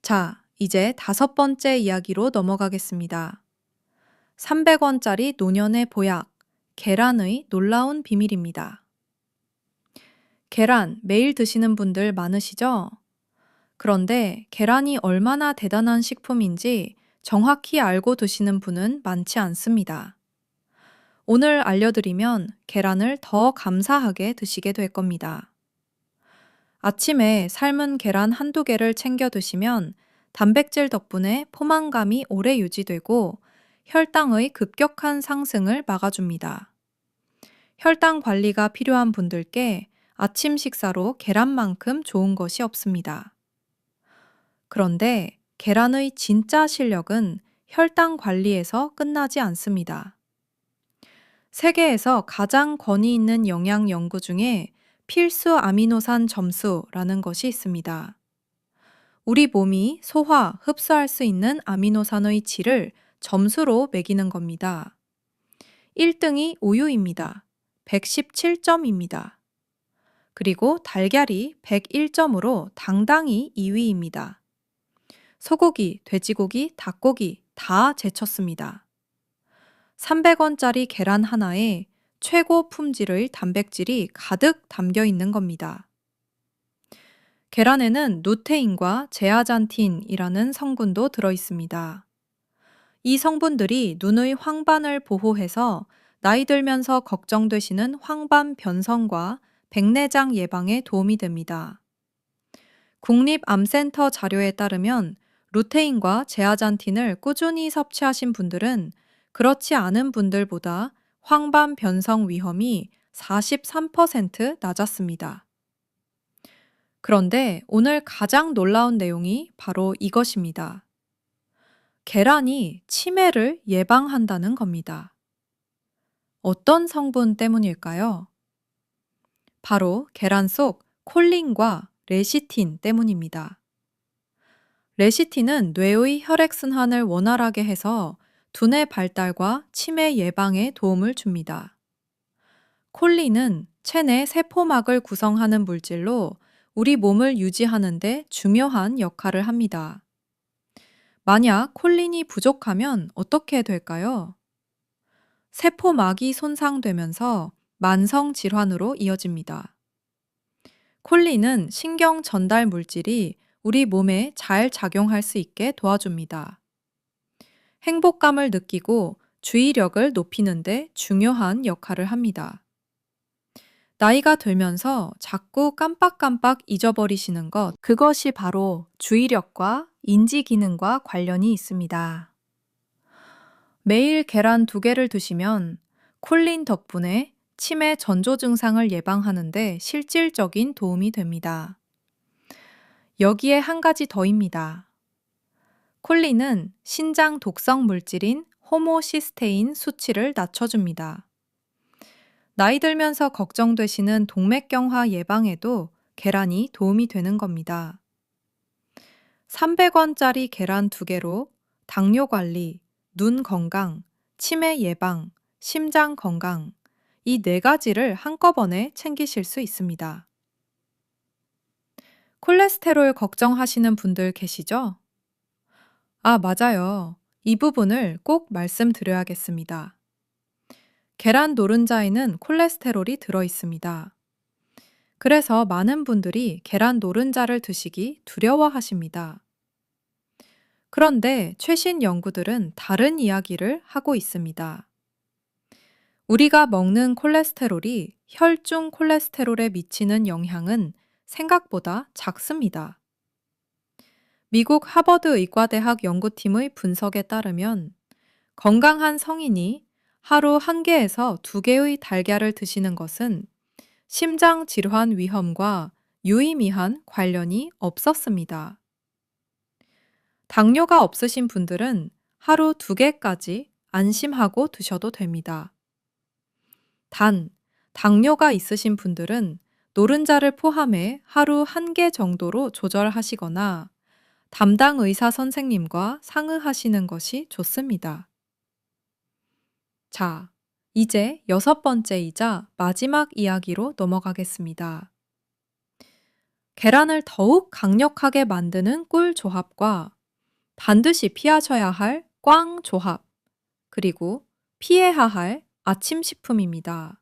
자, 이제 다섯 번째 이야기로 넘어가겠습니다. 300원짜리 노년의 보약, 계란의 놀라운 비밀입니다. 계란 매일 드시는 분들 많으시죠? 그런데 계란이 얼마나 대단한 식품인지 정확히 알고 드시는 분은 많지 않습니다. 오늘 알려드리면 계란을 더 감사하게 드시게 될 겁니다. 아침에 삶은 계란 한두 개를 챙겨 드시면 단백질 덕분에 포만감이 오래 유지되고 혈당의 급격한 상승을 막아줍니다. 혈당 관리가 필요한 분들께 아침 식사로 계란만큼 좋은 것이 없습니다. 그런데 계란의 진짜 실력은 혈당 관리에서 끝나지 않습니다. 세계에서 가장 권위 있는 영양 연구 중에 필수 아미노산 점수라는 것이 있습니다. 우리 몸이 소화, 흡수할 수 있는 아미노산의 질을 점수로 매기는 겁니다. 1등이 우유입니다. 117점입니다. 그리고 달걀이 101점으로 당당히 2위입니다. 소고기, 돼지고기, 닭고기 다 제쳤습니다. 300원짜리 계란 하나에 최고 품질의 단백질이 가득 담겨 있는 겁니다. 계란에는 루테인과 제아잔틴이라는 성분도 들어 있습니다. 이 성분들이 눈의 황반을 보호해서 나이 들면서 걱정되시는 황반 변성과 백내장 예방에 도움이 됩니다. 국립암센터 자료에 따르면 루테인과 제아잔틴을 꾸준히 섭취하신 분들은 그렇지 않은 분들보다 황반 변성 위험이 43% 낮았습니다. 그런데 오늘 가장 놀라운 내용이 바로 이것입니다. 계란이 치매를 예방한다는 겁니다. 어떤 성분 때문일까요? 바로 계란 속 콜린과 레시틴 때문입니다. 레시틴은 뇌의 혈액순환을 원활하게 해서 두뇌 발달과 치매 예방에 도움을 줍니다. 콜린은 체내 세포막을 구성하는 물질로 우리 몸을 유지하는 데 중요한 역할을 합니다. 만약 콜린이 부족하면 어떻게 될까요? 세포막이 손상되면서 만성 질환으로 이어집니다. 콜린은 신경 전달 물질이 우리 몸에 잘 작용할 수 있게 도와줍니다. 행복감을 느끼고 주의력을 높이는 데 중요한 역할을 합니다. 나이가 들면서 자꾸 깜빡깜빡 잊어버리시는 것, 그것이 바로 주의력과
인지 기능과 관련이 있습니다. 매일 계란 2개를 드시면 콜린 덕분에 치매 전조 증상을 예방하는데 실질적인 도움이 됩니다. 여기에 한 가지 더입니다. 콜린은 신장 독성 물질인 호모시스테인 수치를 낮춰줍니다. 나이 들면서 걱정되시는 동맥경화 예방에도 계란이 도움이 되는 겁니다. 300원짜리 계란 2개로 당뇨 관리, 눈 건강, 치매 예방, 심장 건강, 이 4가지를 한꺼번에 챙기실 수 있습니다. 콜레스테롤 걱정하시는 분들 계시죠? 아, 맞아요. 이 부분을 꼭 말씀드려야겠습니다. 계란 노른자에는 콜레스테롤이 들어 있습니다. 그래서 많은 분들이 계란 노른자를 드시기 두려워하십니다. 그런데 최신 연구들은 다른 이야기를 하고 있습니다. 우리가 먹는 콜레스테롤이 혈중 콜레스테롤에 미치는 영향은 생각보다 작습니다. 미국 하버드 의과대학 연구팀의 분석에 따르면 건강한 성인이 하루 1개에서 2개의 달걀을 드시는 것은 심장 질환 위험과 유의미한 관련이 없었습니다. 당뇨가 없으신 분들은 하루 2개까지 안심하고 드셔도 됩니다. 단, 당뇨가 있으신 분들은 노른자를 포함해 하루 1개 정도로 조절하시거나 담당 의사 선생님과 상의하시는 것이 좋습니다. 자, 이제 6번째이자 마지막 이야기로 넘어가겠습니다. 계란을 더욱 강력하게 만드는 꿀 조합과 반드시 피하셔야 할 꽝 조합, 그리고 피해야 할 아침 식품입니다.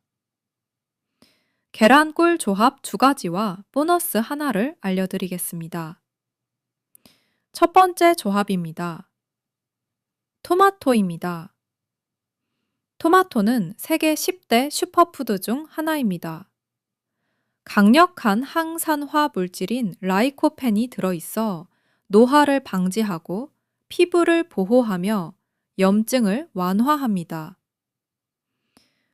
계란 꿀 조합 2가지와 보너스 하나를 알려드리겠습니다. 첫 번째 조합입니다. 토마토입니다. 토마토는 세계 10대 슈퍼푸드 중 하나입니다. 강력한 항산화 물질인 라이코펜이 들어있어 노화를 방지하고 피부를 보호하며 염증을 완화합니다.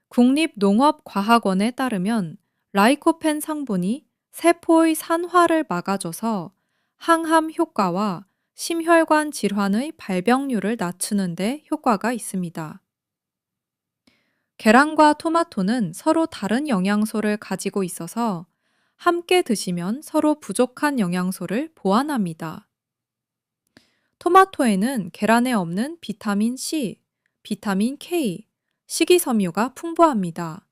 국립농업과학원에 따르면 라이코펜 성분이 세포의 산화를 막아줘서 항암 효과와 심혈관 질환의 발병률을 낮추는 데 효과가 있습니다. 계란과 토마토는 서로 다른 영양소를 가지고 있어서 함께 드시면 서로 부족한 영양소를 보완합니다. 토마토에는 계란에 없는 비타민 C, 비타민 K, 식이섬유가 풍부합니다.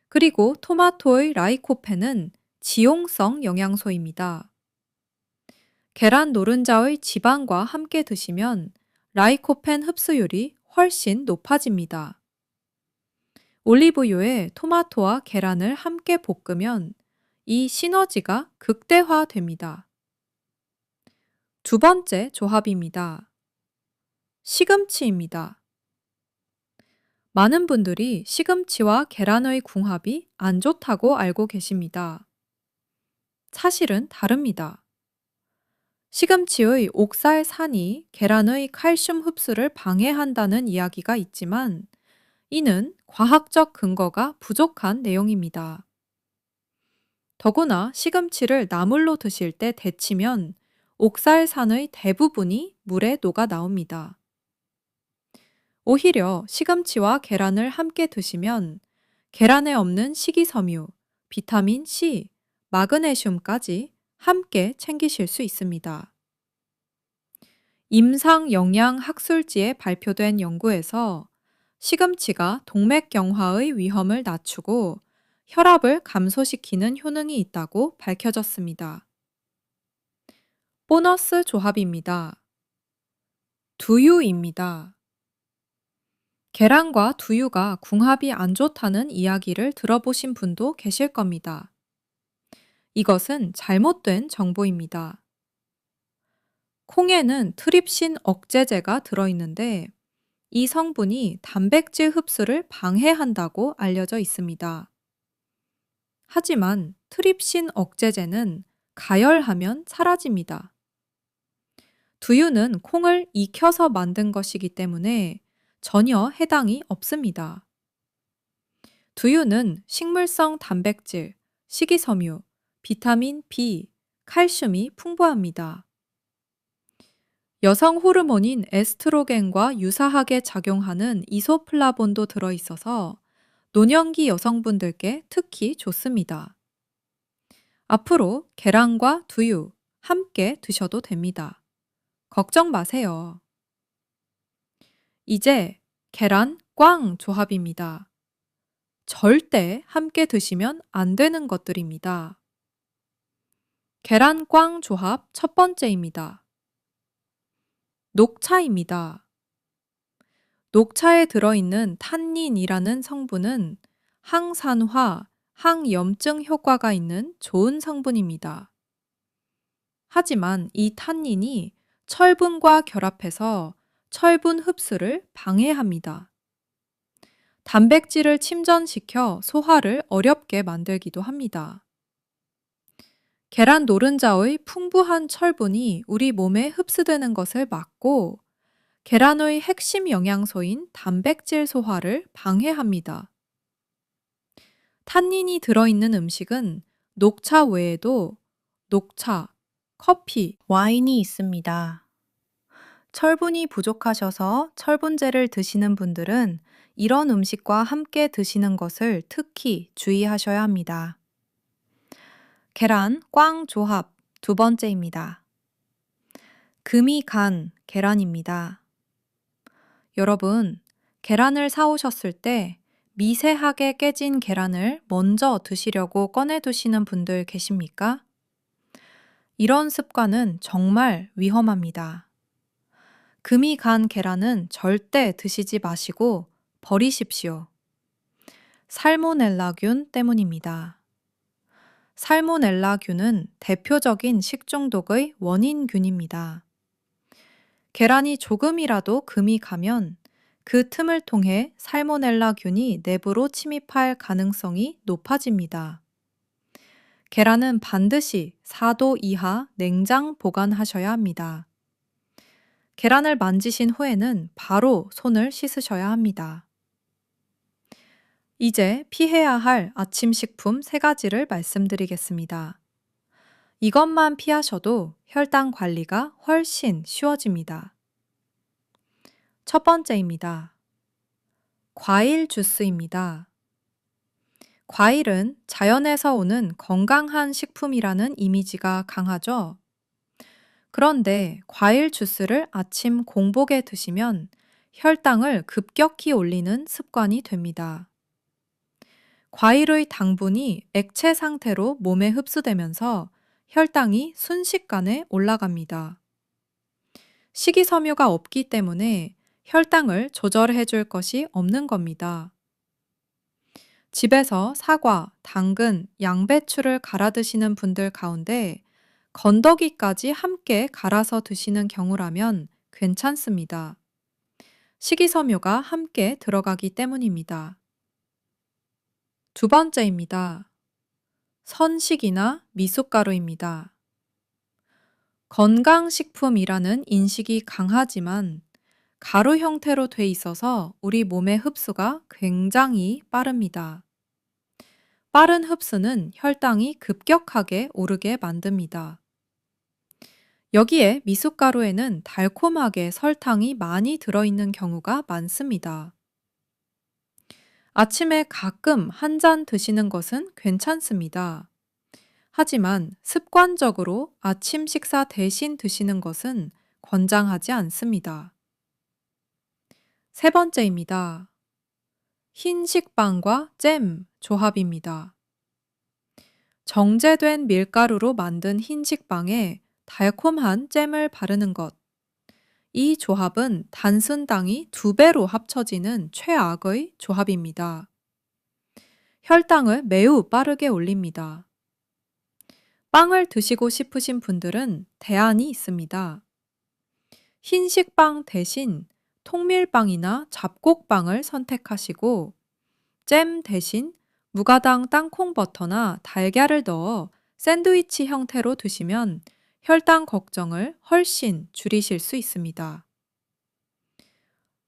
그리고 토마토의 라이코펜은 지용성 영양소입니다. 계란 노른자의 지방과 함께 드시면 라이코펜 흡수율이 훨씬 높아집니다. 올리브유에 토마토와 계란을 함께 볶으면 이 시너지가 극대화됩니다. 2번째 조합입니다. 시금치입니다. 많은 분들이 시금치와 계란의 궁합이 안 좋다고 알고 계십니다. 사실은 다릅니다. 시금치의 옥살산이 계란의 칼슘 흡수를 방해한다는 이야기가 있지만 이는 과학적 근거가 부족한 내용입니다. 더구나 시금치를 나물로 드실 때 데치면 옥살산의 대부분이 물에 녹아 나옵니다. 오히려 시금치와 계란을 함께 드시면 계란에 없는 식이섬유, 비타민 C, 마그네슘까지 함께 챙기실 수 있습니다. 임상영양학술지에 발표된 연구에서 시금치가 동맥경화의 위험을 낮추고 혈압을 감소시키는 효능이 있다고 밝혀졌습니다. 보너스 조합입니다. 두유입니다. 계란과 두유가 궁합이 안 좋다는 이야기를 들어보신 분도 계실 겁니다. 이것은 잘못된 정보입니다. 콩에는 트립신 억제제가 들어있는데 이 성분이 단백질 흡수를 방해한다고 알려져 있습니다. 하지만 트립신 억제제는 가열하면 사라집니다.
두유는 콩을 익혀서 만든 것이기 때문에 전혀 해당이 없습니다. 두유는 식물성 단백질, 식이섬유, 비타민 B, 칼슘이 풍부합니다. 여성 호르몬인 에스트로겐과 유사하게 작용하는 이소플라본도 들어있어서 노년기 여성분들께 특히 좋습니다. 앞으로 계란과 두유 함께 드셔도 됩니다. 걱정 마세요. 이제 계란 꽝 조합입니다. 절대 함께 드시면 안 되는 것들입니다. 계란 꽝 조합 첫 번째입니다. 녹차입니다. 녹차에 들어있는 탄닌이라는 성분은 항산화, 항염증 효과가 있는 좋은 성분입니다. 하지만 이 탄닌이 철분과 결합해서 철분 흡수를 방해합니다. 단백질을 침전시켜 소화를 어렵게 만들기도 합니다. 계란 노른자의 풍부한 철분이 우리 몸에 흡수되는 것을 막고 계란의 핵심 영양소인 단백질 소화를 방해합니다. 탄닌이 들어있는 음식은 녹차 외에도 녹차, 커피,
와인이 있습니다. 철분이 부족하셔서 철분제를 드시는 분들은 이런 음식과 함께 드시는 것을 특히 주의하셔야 합니다. 계란 꽝 조합 두 번째입니다. 금이 간 계란입니다. 여러분, 계란을 사오셨을 때 미세하게 깨진 계란을 먼저 드시려고 꺼내 두시는 분들 계십니까? 이런 습관은 정말 위험합니다. 금이 간 계란은 절대 드시지 마시고 버리십시오. 살모넬라균 때문입니다. 살모넬라균은 대표적인 식중독의 원인균입니다. 계란이 조금이라도 금이 가면 그 틈을 통해 살모넬라균이 내부로 침입할 가능성이 높아집니다. 계란은 반드시 4도 이하 냉장 보관하셔야 합니다. 계란을 만지신 후에는 바로 손을 씻으셔야 합니다. 이제 피해야 할 아침 식품 3가지를 말씀드리겠습니다. 이것만 피하셔도 혈당 관리가 훨씬 쉬워집니다. 첫 번째입니다. 과일 주스입니다. 과일은 자연에서 오는 건강한 식품이라는 이미지가 강하죠? 그런데 과일 주스를 아침 공복에 드시면 혈당을 급격히 올리는 습관이 됩니다. 과일의 당분이 액체 상태로 몸에 흡수되면서 혈당이 순식간에 올라갑니다. 식이섬유가 없기 때문에 혈당을 조절해 줄 것이 없는 겁니다. 집에서 사과, 당근, 양배추를 갈아 드시는 분들 가운데 건더기까지 함께 갈아서 드시는 경우라면 괜찮습니다. 식이섬유가 함께 들어가기 때문입니다. 두 번째입니다. 선식이나 미숫가루입니다. 건강식품이라는 인식이 강하지만 가루 형태로 돼 있어서 우리 몸의 흡수가 굉장히 빠릅니다. 빠른 흡수는 혈당이 급격하게 오르게 만듭니다. 여기에 미숫가루에는 달콤하게 설탕이 많이 들어있는 경우가 많습니다. 아침에 가끔 한 잔 드시는 것은 괜찮습니다. 하지만 습관적으로 아침 식사 대신 드시는 것은 권장하지 않습니다. 세 번째입니다. 흰식빵과 잼 조합입니다. 정제된 밀가루로 만든 흰식빵에 달콤한 잼을 바르는 것. 이 조합은 단순당이 2배로 합쳐지는 최악의 조합입니다. 혈당을 매우 빠르게 올립니다. 빵을 드시고 싶으신 분들은 대안이 있습니다. 흰식빵 대신 통밀빵이나 잡곡빵을 선택하시고 잼 대신 무가당 땅콩버터나 달걀을 넣어 샌드위치 형태로 드시면
혈당 걱정을 훨씬 줄이실 수 있습니다.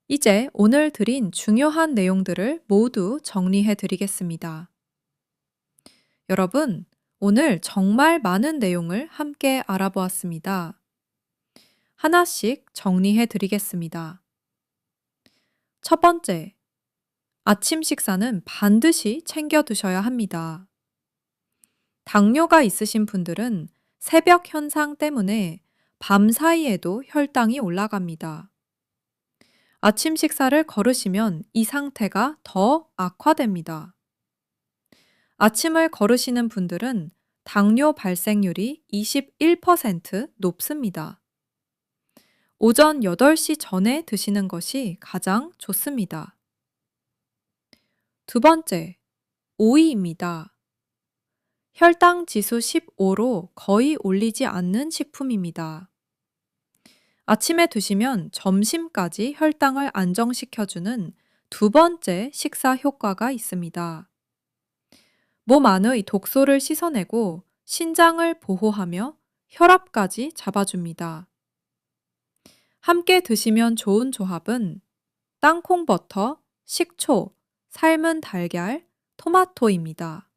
이제 오늘 드린 중요한 내용들을 모두 정리해 드리겠습니다. 여러분, 오늘 정말 많은 내용을 함께 알아보았습니다. 하나씩 정리해 드리겠습니다. 첫 번째, 아침 식사는 반드시 챙겨 드셔야 합니다. 당뇨가 있으신 분들은 새벽 현상 때문에 밤 사이에도 혈당이 올라갑니다. 아침 식사를 거르시면 이 상태가 더 악화됩니다. 아침을 거르시는 분들은 당뇨 발생률이 21% 높습니다. 오전 8시 전에 드시는 것이 가장 좋습니다. 두 번째, 오이입니다. 혈당 지수 15로 거의 올리지 않는 식품입니다. 아침에 드시면 점심까지 혈당을 안정시켜주는 두 번째 식사 효과가 있습니다. 몸 안의 독소를 씻어내고 신장을 보호하며 혈압까지 잡아줍니다. 함께 드시면 좋은 조합은 땅콩버터, 식초, 삶은 달걀, 토마토입니다.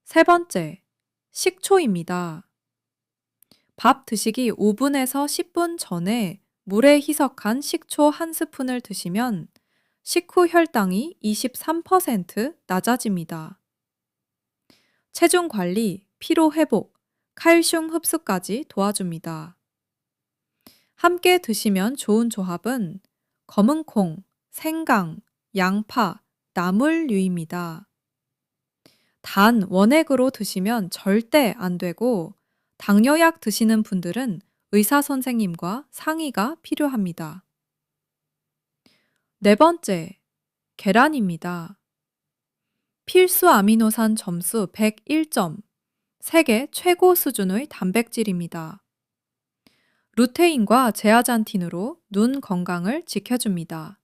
세 번째, 식초입니다. 밥 드시기 5분에서 10분 전에 물에 희석한 식초 한 스푼을 드시면 식후 혈당이 23% 낮아집니다. 체중 관리, 피로 회복, 칼슘 흡수까지 도와줍니다. 함께 드시면 좋은 조합은 검은콩, 생강, 양파, 나물류입니다. 단 원액으로 드시면 절대 안 되고 당뇨약 드시는 분들은 의사 선생님과 상의가 필요합니다. 네 번째, 계란입니다. 필수 아미노산 점수 101점, 세계 최고 수준의 단백질입니다. 루테인과 제아잔틴으로 눈 건강을 지켜줍니다.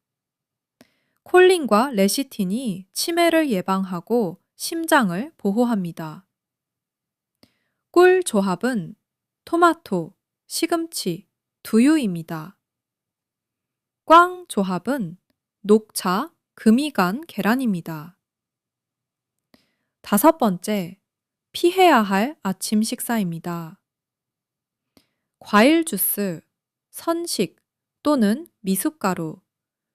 콜린과 레시틴이 치매를 예방하고 심장을 보호합니다. 꿀 조합은 토마토, 시금치, 두유입니다. 꽝 조합은 녹차, 금이간 계란입니다. 다섯 번째, 피해야 할 아침 식사입니다. 과일 주스, 선식 또는 미숫가루,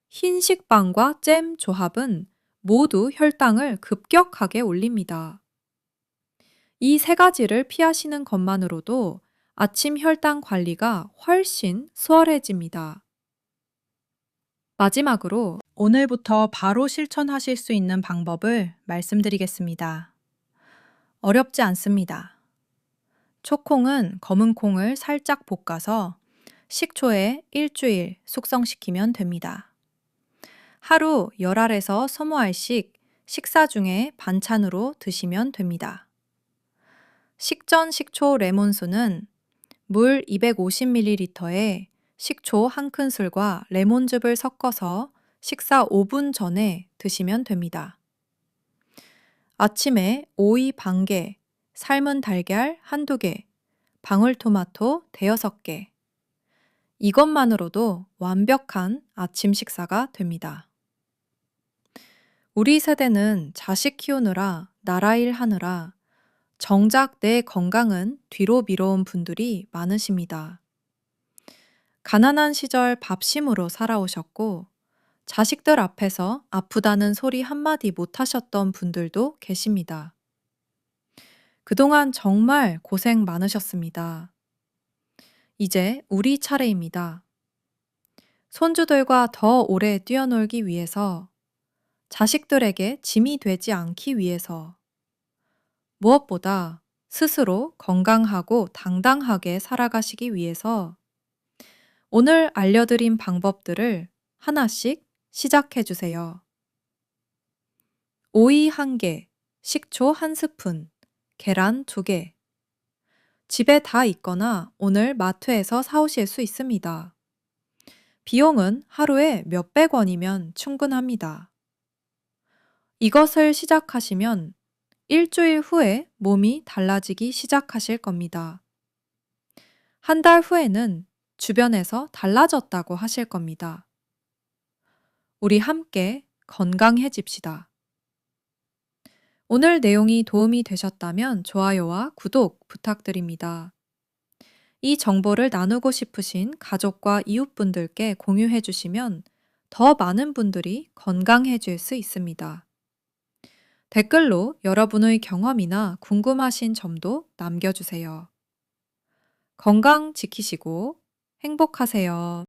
흰식빵과 잼 조합은 모두 혈당을 급격하게 올립니다. 이 세 가지를 피하시는 것만으로도 아침 혈당 관리가 훨씬 수월해집니다. 마지막으로
오늘부터 바로 실천하실 수 있는 방법을 말씀드리겠습니다. 어렵지 않습니다. 초콩은 검은 콩을 살짝 볶아서 식초에 일주일 숙성시키면 됩니다. 하루 10알에서 20알씩 식사 중에 반찬으로 드시면 됩니다. 식전 식초 레몬수는 물 250ml에 식초 1큰술과 레몬즙을 섞어서 식사 5분 전에 드시면 됩니다. 아침에 오이 반개, 삶은 달걀 한두 개, 방울토마토 대여섯 개. 이것만으로도 완벽한 아침 식사가 됩니다. 우리 세대는 자식 키우느라 나라 일 하느라 정작 내 건강은 뒤로 미뤄온 분들이 많으십니다. 가난한 시절 밥심으로 살아오셨고 자식들 앞에서 아프다는 소리 한마디 못 하셨던 분들도 계십니다. 그동안 정말 고생 많으셨습니다. 이제 우리 차례입니다. 손주들과 더 오래 뛰어놀기 위해서, 자식들에게 짐이 되지 않기 위해서, 무엇보다 스스로 건강하고 당당하게 살아가시기 위해서 오늘 알려드린 방법들을 하나씩 시작해 주세요. 오이 1개, 식초 1스푼, 계란 2개. 집에 다 있거나 오늘 마트에서 사오실 수 있습니다. 비용은 하루에 몇백 원이면 충분합니다. 이것을 시작하시면 일주일 후에 몸이 달라지기 시작하실 겁니다.
한 달 후에는 주변에서 달라졌다고 하실 겁니다. 우리 함께 건강해집시다. 오늘 내용이 도움이 되셨다면 좋아요와 구독 부탁드립니다. 이 정보를 나누고 싶으신 가족과 이웃분들께 공유해 주시면 더 많은 분들이 건강해질 수 있습니다. 댓글로 여러분의 경험이나 궁금하신 점도 남겨주세요. 건강 지키시고 행복하세요.